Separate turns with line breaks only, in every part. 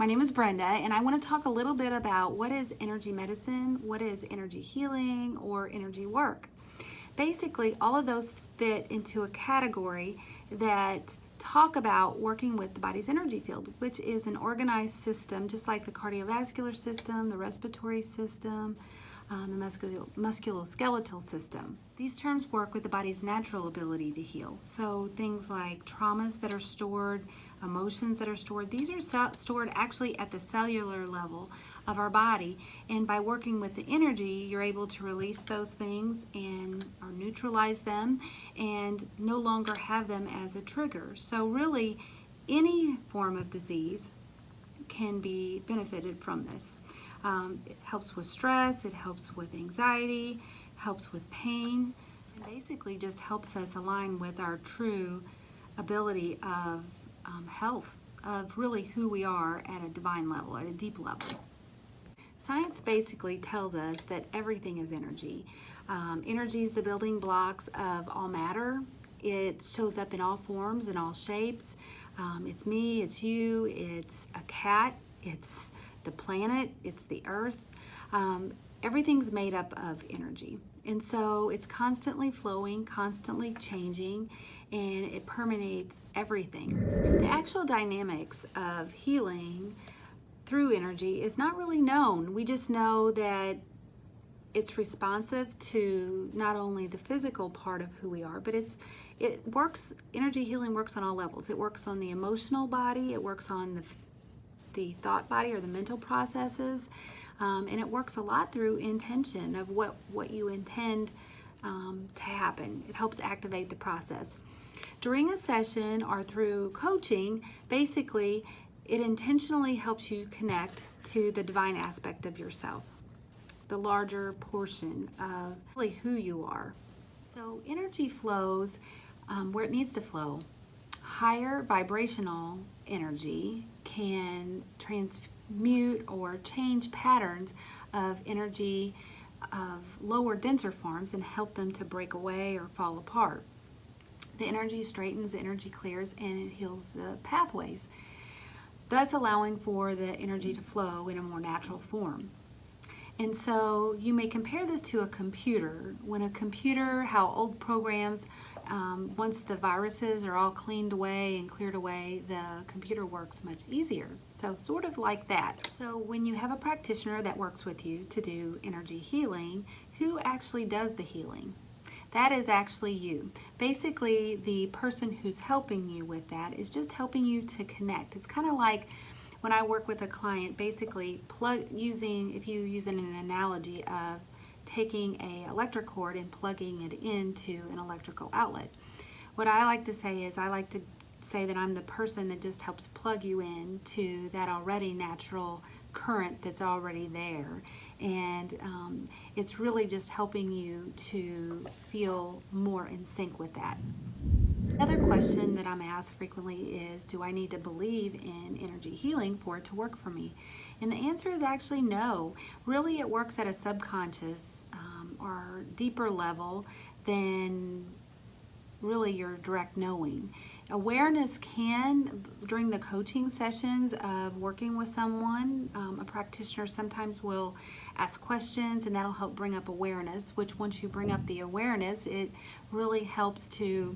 My name is Brenda, and I want to talk a little bit about what is energy medicine, what is energy healing, or energy work. Basically, all of those fit into a category that talk about working with the body's energy field, which is an organized system, just like the cardiovascular system, the respiratory system, the musculoskeletal system. These terms work with the body's natural ability to heal. So things like traumas that are stored, emotions that are stored, these are stored actually at the cellular level of our body. And by working with the energy, you're able to release those things and or neutralize them and no longer have them as a trigger. So really, any form of disease can be benefited from this. It helps with stress, it helps with anxiety, helps with pain, and basically just helps us align with our true ability of health, of really who we are at a divine level, at a deep level. Science basically tells us that everything is energy. Energy is the building blocks of all matter. It shows up in all forms and all shapes. It's me, it's you, it's a cat, it's the planet, it's the earth. Everything's made up of energy. And so it's constantly flowing, constantly changing, and it permeates everything. The actual dynamics of healing through energy is not really known. We just know that it's responsive to not only the physical part of who we are, but energy healing works on all levels. It works on the emotional body, it works on the thought body or the mental processes, and it works a lot through intention of what you intend to happen. It helps activate the process. During a session or through coaching, basically it intentionally helps you connect to the divine aspect of yourself, the larger portion of really who you are. So energy flows where it needs to flow. Higher vibrational energy can transmute or change patterns of energy of lower, denser forms and help them to break away or fall apart. The energy straightens, the energy clears, and it heals the pathways, thus allowing for the energy to flow in a more natural form. And so you may compare this to a computer. When a computer, how old programs, once the viruses are all cleaned away and cleared away, the computer works much easier. So sort of like that. So when you have a practitioner that works with you to do energy healing, who actually does the healing? That is actually you. Basically, the person who's helping you with that is just helping you to connect. It's kind of like when I work with a client, basically if you use an analogy of taking an electric cord and plugging it into an electrical outlet. What I like to say is that I'm the person that just helps plug you into that already natural current that's already there. And it's really just helping you to feel more in sync with that. Another question that I'm asked frequently is, do I need to believe in energy healing for it to work for me? And the answer is actually no. Really, it works at a subconscious or deeper level than really your direct knowing. Awareness can, during the coaching sessions of working with someone, a practitioner sometimes will ask questions, and that'll help bring up awareness, which once you bring up the awareness, it really helps to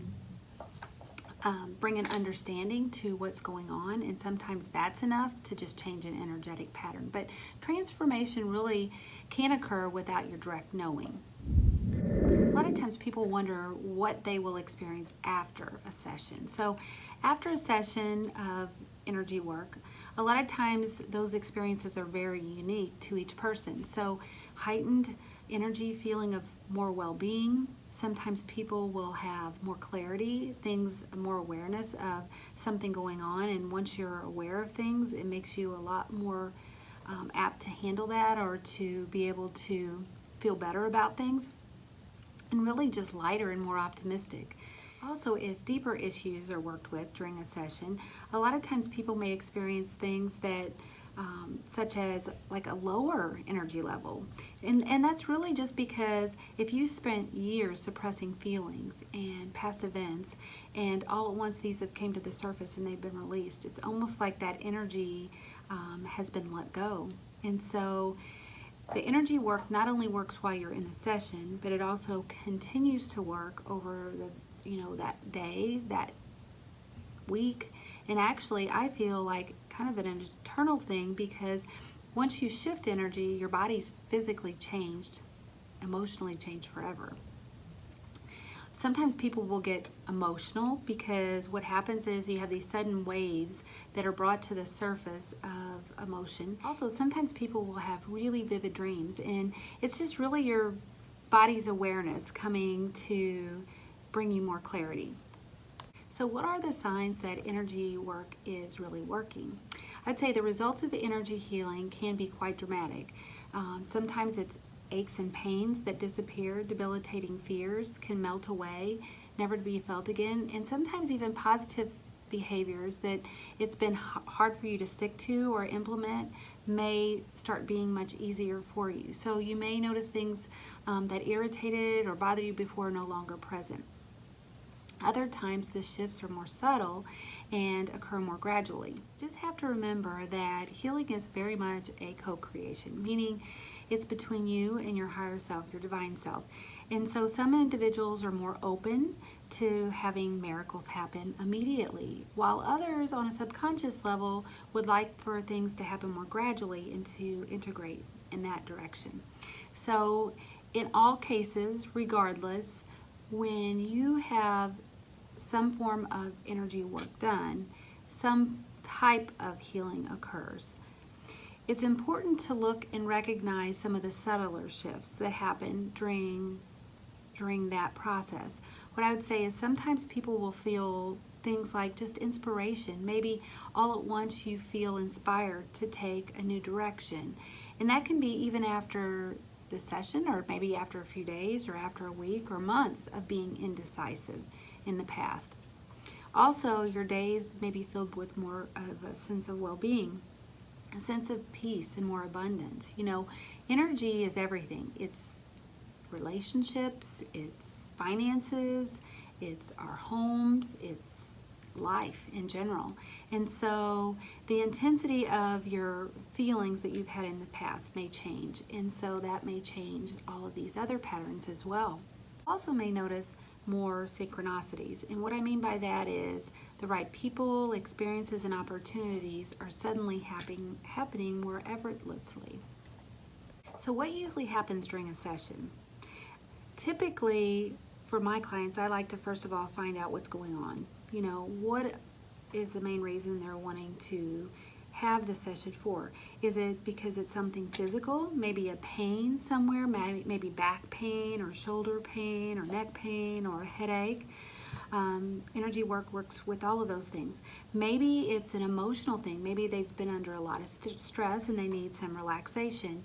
bring an understanding to what's going on, and sometimes that's enough to just change an energetic pattern. But transformation really can occur without your direct knowing. A lot of times people wonder what they will experience after a session. So after a session of energy work, a lot of times those experiences are very unique to each person. So heightened energy, feeling of more well-being. Sometimes people will have more clarity, more awareness of something going on, and once you're aware of things, it makes you a lot more apt to handle that or to be able to feel better about things, and really just lighter and more optimistic. Also, if deeper issues are worked with during a session, a lot of times people may experience things that such as like a lower energy level. And that's really just because if you spent years suppressing feelings and past events, and all at once these have came to the surface and they've been released, it's almost like that energy has been let go. And so the energy work not only works while you're in the session, but it also continues to work over that day, that week. And actually, I feel like kind of an eternal thing, because once you shift energy, your body's physically changed, emotionally changed forever. Sometimes people will get emotional because what happens is you have these sudden waves that are brought to the surface of emotion. Also, sometimes people will have really vivid dreams, and it's just really your body's awareness coming to bring you more clarity. So what are the signs that energy work is really working? I'd say the results of energy healing can be quite dramatic. Sometimes it's aches and pains that disappear, debilitating fears can melt away, never to be felt again, and sometimes even positive behaviors that it's been hard for you to stick to or implement may start being much easier for you. So you may notice things that irritated or bothered you before are no longer present. Other times the shifts are more subtle and occur more gradually. Just have to remember that healing is very much a co-creation, meaning it's between you and your higher self, your divine self. And so some individuals are more open to having miracles happen immediately, while others on a subconscious level would like for things to happen more gradually and to integrate in that direction. So in all cases, regardless, when you have some form of energy work done, some type of healing occurs. It's important to look and recognize some of the subtler shifts that happen during that process. What I would say is sometimes people will feel things like just inspiration. Maybe all at once you feel inspired to take a new direction. And that can be even after the session, or maybe after a few days, or after a week or months of being indecisive in the past. Also, your days may be filled with more of a sense of well-being, a sense of peace and more abundance. Energy is everything. It's relationships, it's finances, it's our homes, it's life in general. And so the intensity of your feelings that you've had in the past may change, and so that may change all of these other patterns as well. Also may notice more synchronicities, and what I mean by that is the right people, experiences, and opportunities are suddenly happening more effortlessly. So what usually happens during a session? Typically, for my clients, I like to first of all find out what's going on. What is the main reason they're wanting to have the session for? Is it because it's something physical, maybe a pain somewhere, maybe back pain or shoulder pain or neck pain or a headache? Energy work works with all of those things. Maybe it's an emotional thing. Maybe they've been under a lot of stress and they need some relaxation.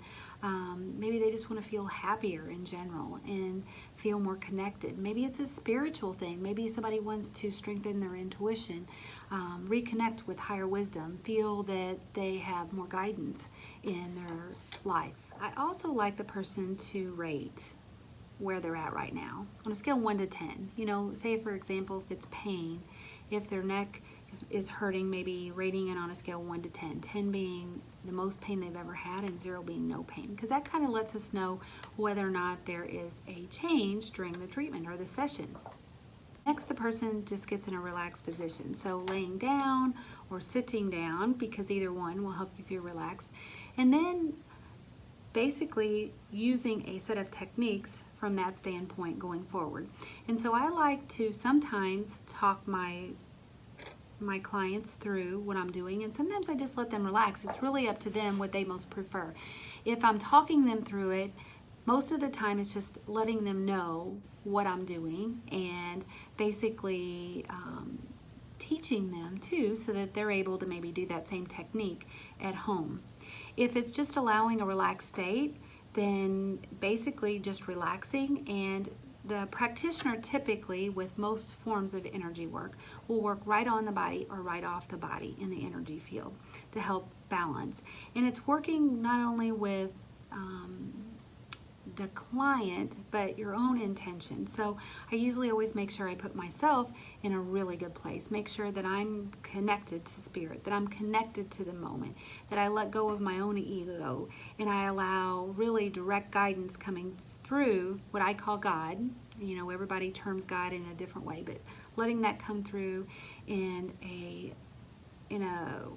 Maybe they just want to feel happier in general and feel more connected. Maybe it's a spiritual thing. Maybe somebody wants to strengthen their intuition, reconnect with higher wisdom, feel that they have more guidance in their life. I also like the person to rate where they're at right now on a scale of 1 to 10. Say for example, if it's pain, if their neck is hurting, maybe rating it on a scale of 1 to 10, 10 being the most pain they've ever had and 0 being no pain, because that kind of lets us know whether or not there is a change during the treatment or the session. Next, the person just gets in a relaxed position, so laying down or sitting down, because either one will help you feel relaxed, and then basically using a set of techniques from that standpoint going forward. And so I like to sometimes talk my clients through what I'm doing, and sometimes I just let them relax. It's really up to them what they most prefer. If I'm talking them through it, most of the time it's just letting them know what I'm doing and basically teaching them too, so that they're able to maybe do that same technique at home. If it's just allowing a relaxed state, then basically just relaxing, and the practitioner typically with most forms of energy work will work right on the body or right off the body in the energy field to help balance. And it's working not only with the client, but your own intention. So I usually always make sure I put myself in a really good place. Make sure that I'm connected to spirit, that I'm connected to the moment, that I let go of my own ego, and I allow really direct guidance coming through what I call God. You know, everybody terms God in a different way, but letting that come through in a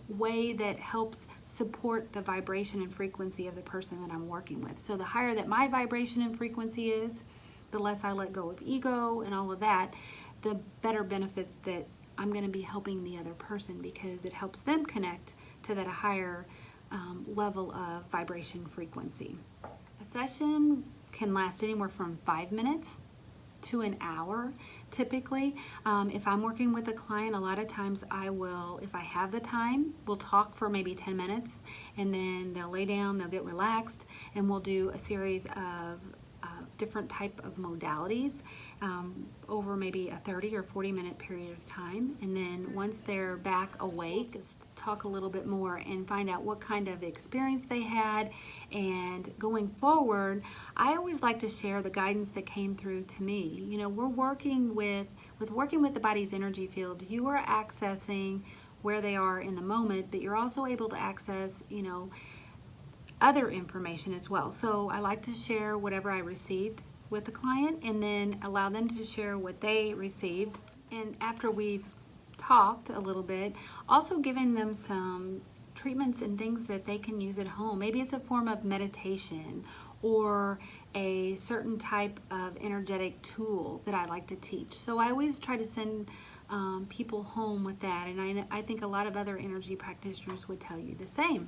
way that helps support the vibration and frequency of the person that I'm working with. So the higher that my vibration and frequency is, the less I let go of ego and all of that, the better benefits that I'm going to be helping the other person, because it helps them connect to that higher level of vibration frequency. A session can last anywhere from 5 minutes to an hour typically. If I'm working with a client, a lot of times I will, if I have the time, we'll talk for maybe 10 minutes, and then they'll lay down, they'll get relaxed, and we'll do a series of different type of modalities over maybe a 30 or 40 minute period of time. And then once they're back awake, just talk a little bit more and find out what kind of experience they had. And going forward, I always like to share the guidance that came through to me. You know, we're working with the body's energy field, you are accessing where they are in the moment, but you're also able to access, you know, other information as well. So I like to share whatever I received with the client, and then allow them to share what they received. And after we've talked a little bit, also giving them some treatments and things that they can use at home. Maybe it's a form of meditation or a certain type of energetic tool that I like to teach. So I always try to send people home with that, and I think a lot of other energy practitioners would tell you the same.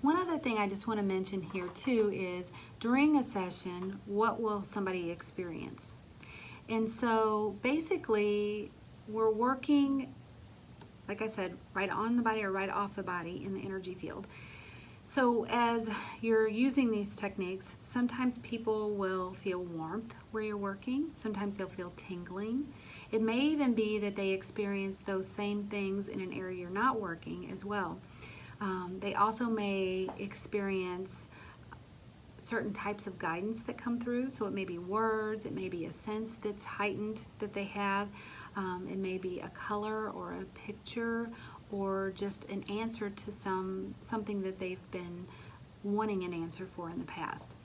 One other thing I just want to mention here too is during a session, what will somebody experience? And so basically we're working, like I said, right on the body or right off the body in the energy field. So as you're using these techniques, sometimes people will feel warmth where you're working. Sometimes they'll feel tingling. It may even be that they experience those same things in an area you're not working as well. They also may experience certain types of guidance that come through. So it may be words, it may be a sense that's heightened that they have. It may be a color or a picture, or just an answer to something that they've been wanting an answer for in the past.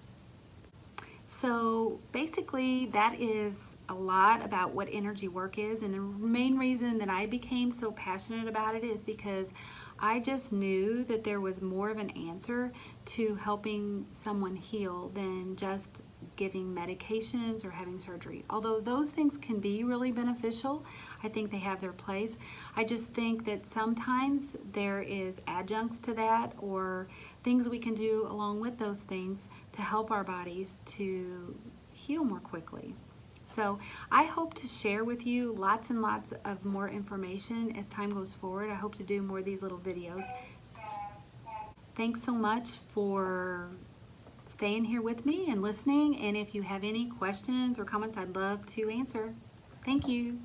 So basically that is a lot about what energy work is, and the main reason that I became so passionate about it is because I just knew that there was more of an answer to helping someone heal than just giving medications or having surgery. Although those things can be really beneficial, I think they have their place. I just think that sometimes there is adjuncts to that, or things we can do along with those things to help our bodies to heal more quickly. So I hope to share with you lots and lots of more information as time goes forward. I hope to do more of these little videos. Thanks so much for staying here with me and listening. And if you have any questions or comments, I'd love to answer. Thank you.